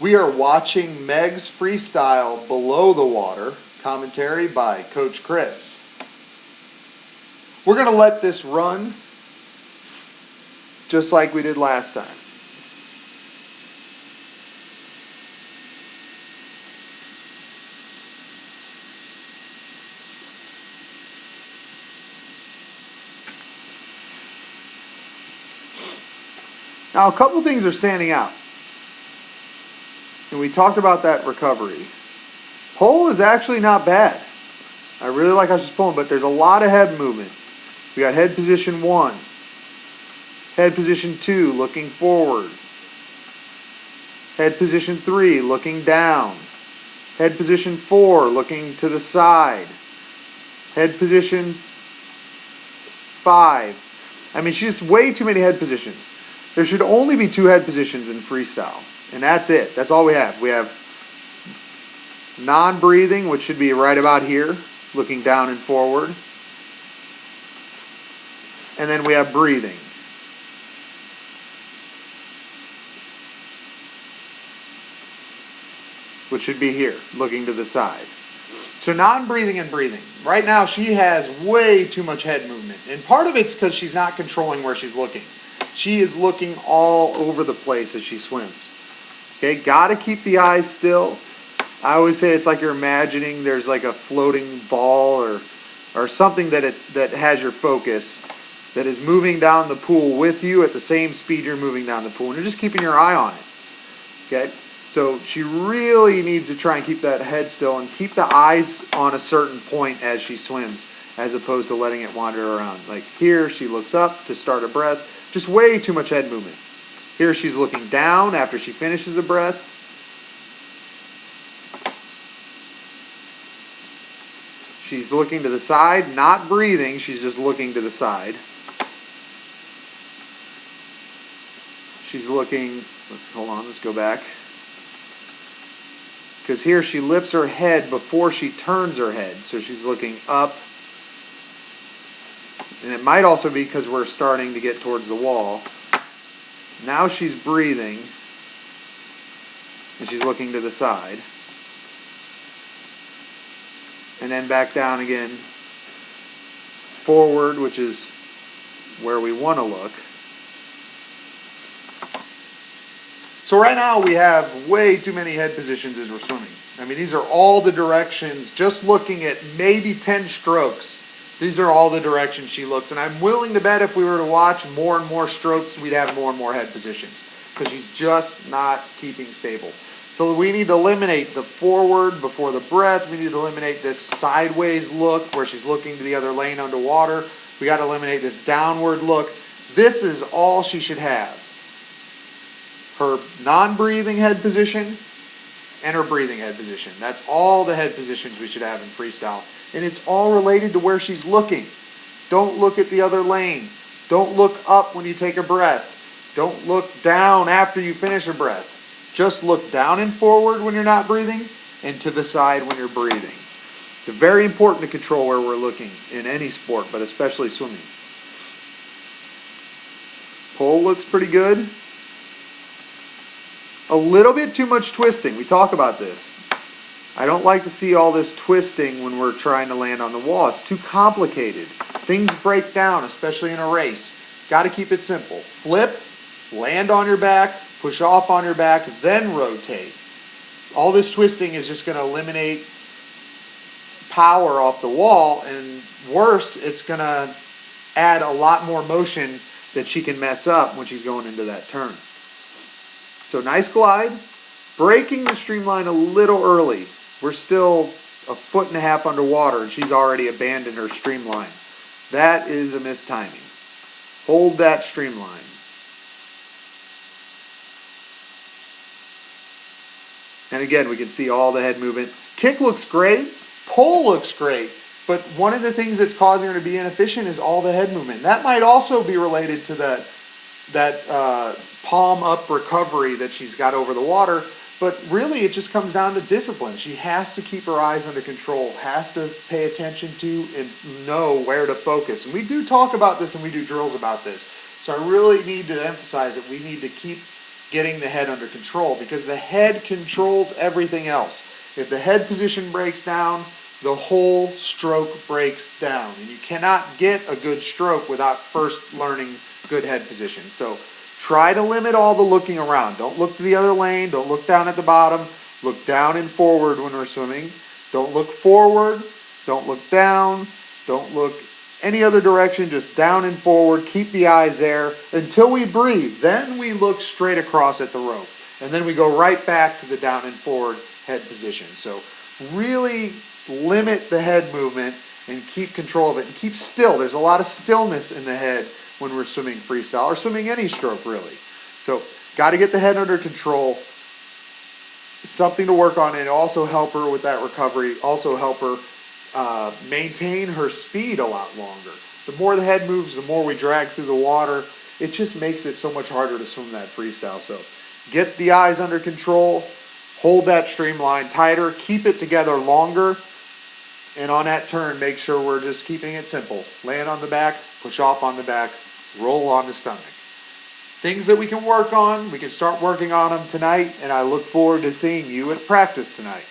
We are watching Meg's freestyle below the water, commentary by Coach Chris. We're going to let this run just like we did last time. Now, a couple things are standing out. And we talked about that recovery. Pull is actually not bad. I really like how she's pulling, but there's a lot of head movement. We got head position 1. Head position 2, looking forward. Head position 3, looking down. Head position 4, looking to the side. Head position 5. I mean, she's way too many head positions. There should only be 2 head positions in freestyle. And that's it. That's all we have. We have non-breathing, which should be right about here, looking down and forward. And then we have breathing. Which should be here, looking to the side. So non-breathing and breathing. Right now she has way too much head movement. And part of it's because she's not controlling where she's looking. She is looking all over the place as she swims. Okay, gotta keep the eyes still. I always say it's like you're imagining there's like a floating ball or something that has your focus that is moving down the pool with you at the same speed you're moving down the pool. And you're just keeping your eye on it. Okay, so she really needs to try and keep that head still and keep the eyes on a certain point as she swims, as opposed to letting it wander around. Like here, she looks up to start a breath. Just way too much head movement. Here she's looking down after she finishes a breath. She's looking to the side, not breathing. She's just looking to the side. She's looking, let's go back. Because here she lifts her head before she turns her head. So she's looking up. And it might also be because we're starting to get towards the wall. Now she's breathing. And she's looking to the side. And then back down again. Forward, which is where we want to look. So right now we have way too many head positions as we're swimming. I mean, these are all the directions. Just looking at maybe 10 strokes. These are all the directions she looks. And I'm willing to bet if we were to watch more and more strokes, we'd have more and more head positions. Because she's just not keeping stable. So we need to eliminate the forward before the breath. We need to eliminate this sideways look where she's looking to the other lane underwater. We got to eliminate this downward look. This is all she should have. Her non-breathing head position and her breathing head position. That's all the head positions we should have in freestyle. And it's all related to where she's looking. Don't look at the other lane. Don't look up when you take a breath. Don't look down after you finish a breath. Just look down and forward when you're not breathing and to the side when you're breathing. It's very important to control where we're looking in any sport, but especially swimming. Pull looks pretty good. A little bit too much twisting. We talk about this. I don't like to see all this twisting when we're trying to land on the wall. It's too complicated. Things break down, especially in a race. Got to keep it simple. Flip, land on your back, push off on your back, then rotate. All this twisting is just going to eliminate power off the wall, and worse, it's going to add a lot more motion that she can mess up when she's going into that turn. So nice glide, breaking the streamline a little early. We're still 1.5 feet underwater and she's already abandoned her streamline. That is a mistiming. Hold that streamline. And again, we can see all the head movement. Kick looks great, pull looks great, but one of the things that's causing her to be inefficient is all the head movement. That might also be related to that palm up recovery that she's got over the water, but really it just comes down to discipline. She has to keep her eyes under control, has to pay attention to and know where to focus. And we do talk about this and we do drills about this. So I really need to emphasize that we need to keep getting the head under control, because the head controls everything else. If the head position breaks down, the whole stroke breaks down. And you cannot get a good stroke without first learning good head position. So try to limit all the looking around. Don't look to the other lane. Don't look down at the bottom. Look down and forward when we're swimming. Don't look forward. Don't look down. Don't look any other direction, just down and forward. Keep the eyes there until we breathe. Then we look straight across at the rope. And then we go right back to the down and forward head position. So really limit the head movement and keep control of it. And keep still. There's a lot of stillness in the head when we're swimming freestyle or swimming any stroke really. So got to get the head under control. Something to work on, and also help her with that recovery. Also help her maintain her speed a lot longer. The more the head moves, the more we drag through the water. It just makes it so much harder to swim that freestyle. So get the eyes under control, hold that streamline tighter, keep it together longer, and on that turn, make sure we're just keeping it simple. Land on the back, push off on the back, roll on the stomach. Things that we can work on, we can start working on them tonight, and I look forward to seeing you at practice tonight.